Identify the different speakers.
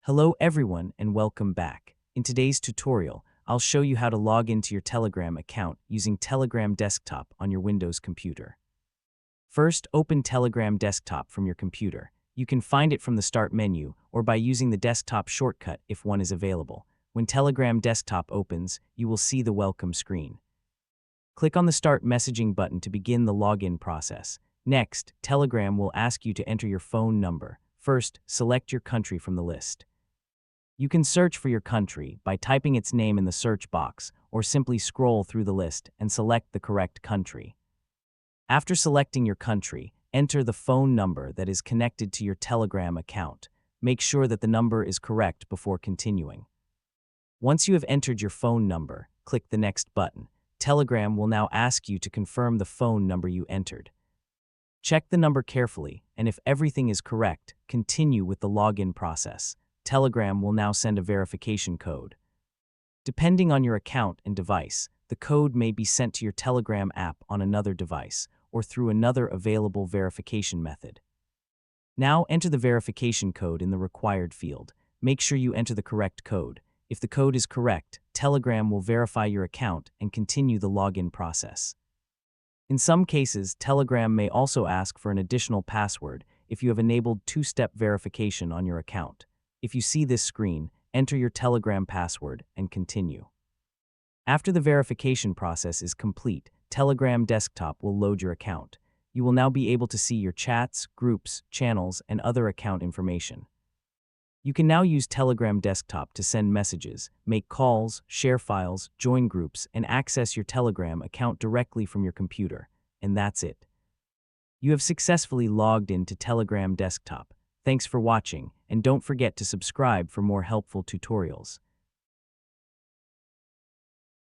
Speaker 1: Hello everyone and welcome back. In today's tutorial, I'll show you how to log into your Telegram account using Telegram Desktop on your Windows computer. First, open Telegram Desktop from your computer. You can find it from the Start menu or by using the desktop shortcut if one is available. When Telegram Desktop opens, you will see the welcome screen. Click on the Start Messaging button to begin the login process. Next, Telegram will ask you to enter your phone number. First, select your country from the list. You can search for your country by typing its name in the search box or simply scroll through the list and select the correct country. After selecting your country, enter the phone number that is connected to your Telegram account. Make sure that the number is correct before continuing. Once you have entered your phone number, click the Next button. Telegram will now ask you to confirm the phone number you entered. Check the number carefully, and if everything is correct, continue with the login process. Telegram will now send a verification code. Depending on your account and device, the code may be sent to your Telegram app on another device or through another available verification method. Now enter the verification code in the required field. Make sure you enter the correct code. If the code is correct, Telegram will verify your account and continue the login process. In some cases, Telegram may also ask for an additional password if you have enabled two-step verification on your account. If you see this screen, enter your Telegram password and continue. After the verification process is complete, Telegram Desktop will load your account. You will now be able to see your chats, groups, channels, and other account information. You can now use Telegram Desktop to send messages, make calls, share files, join groups, and access your Telegram account directly from your computer. And that's it. You have successfully logged into Telegram Desktop. Thanks for watching, and don't forget to subscribe for more helpful tutorials.